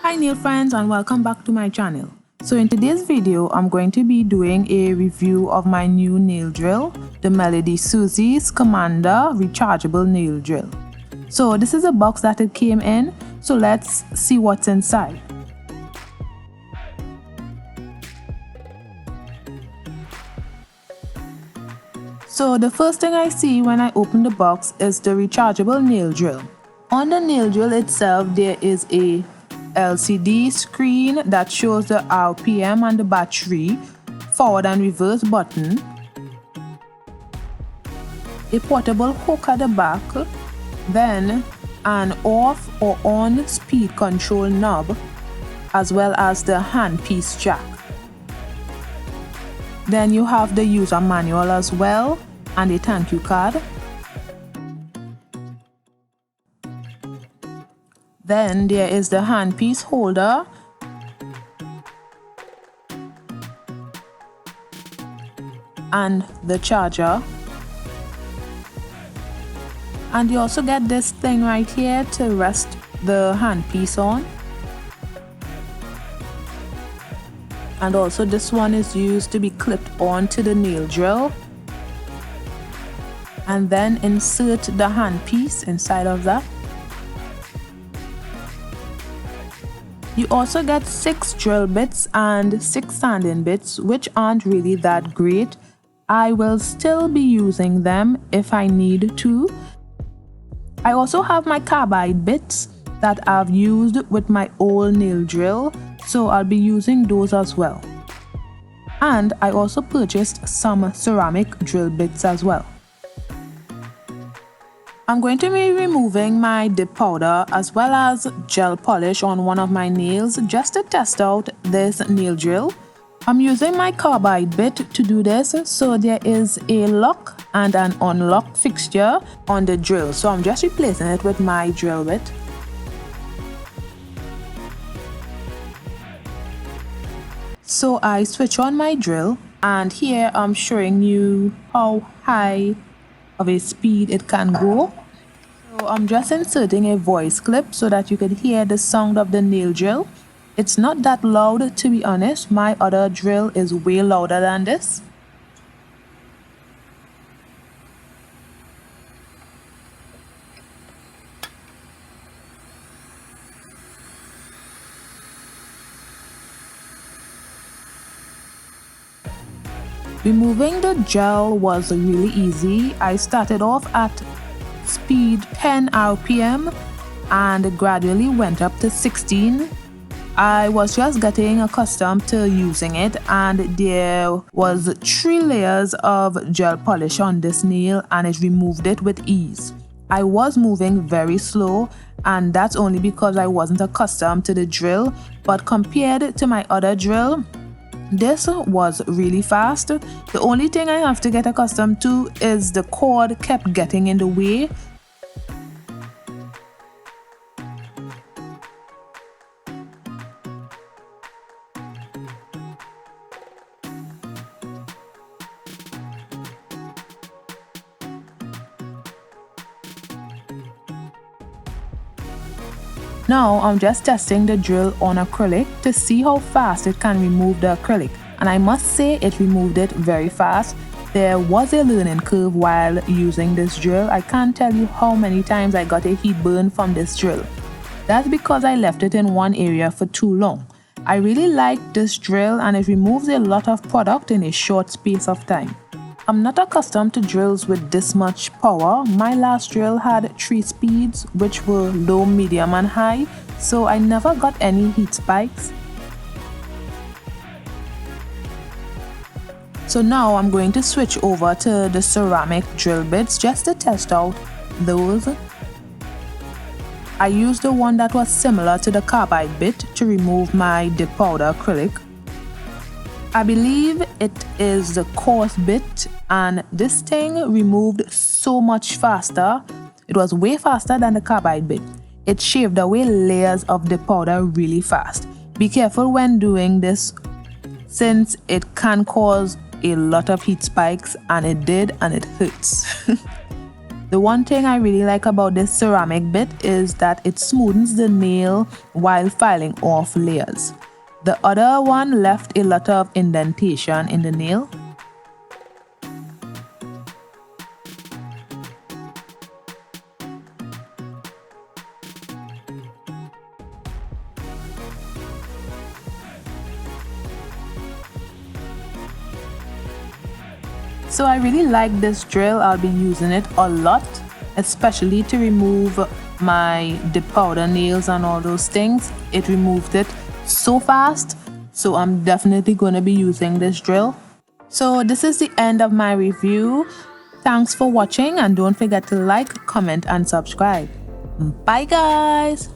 Hi nail friends and welcome back to my channel. So in today's video, I'm going to be doing a review of my new nail drill, the MelodySusie's Commander rechargeable nail drill. So this is a box that it came in, so let's see what's inside. So the first thing I see when I open the box is the rechargeable nail drill. On the nail drill itself, there is a LCD screen that shows the RPM and the battery, forward and reverse button, a portable hook at the back, then an off or on speed control knob, as well as the handpiece jack. Then you have the user manual as well and a thank you card. Then there is the handpiece holder, and the charger. And you also get this thing right here to rest the handpiece on. And also this one is used to be clipped onto the nail drill. And then insert the handpiece inside of that. You also get 6 drill bits and 6 sanding bits, which aren't really that great. I will still be using them if I need to. I also have my carbide bits that I've used with my old nail drill, so I'll be using those as well. And I also purchased some ceramic drill bits as well. I'm going to be removing my dip powder as well as gel polish on one of my nails just to test out this nail drill. I'm using my carbide bit to do this, so there is a lock and an unlock fixture on the drill, so I'm just replacing it with my drill bit. So I switch on my drill, and here I'm showing you how high of a speed it can go. So I'm just inserting a voice clip so that you can hear the sound of the nail drill. It's not that loud, to be honest. My other drill is way louder than this. Removing the gel was really easy. I started off at speed 10 RPM and gradually went up to 16. I was just getting accustomed to using it, and there was 3 layers of gel polish on this nail and it removed it with ease. I was moving very slow, and that's only because I wasn't accustomed to the drill, but compared to my other drill, this was really fast. The only thing I have to get accustomed to is the cord kept getting in the way. Now I'm just testing the drill on acrylic to see how fast it can remove the acrylic, and I must say it removed it very fast. There was a learning curve while using this drill. I can't tell you how many times I got a heat burn from this drill. That's because I left it in one area for too long. I really like this drill and it removes a lot of product in a short space of time. I'm not accustomed to drills with this much power. My last drill had 3 speeds, which were low, medium and high, so I never got any heat spikes. So now I'm going to switch over to the ceramic drill bits just to test out those. I used the one that was similar to the carbide bit to remove my dip powder acrylic. I believe it is the coarse bit, and this thing removed so much faster. It was way faster than the carbide bit. It shaved away layers of the powder really fast. Be careful when doing this, since it can cause a lot of heat spikes, and it did, and it hurts. The one thing I really like about this ceramic bit is that it smoothens the nail while filing off layers. The other one left a lot of indentation in the nail. So I really like this drill. I'll be using it a lot, especially to remove my powder nails and all those things. It removed it so fast, so I'm definitely going to be using this drill. So this is the end of my review. Thanks for watching, and don't forget to like, comment and subscribe. Bye guys!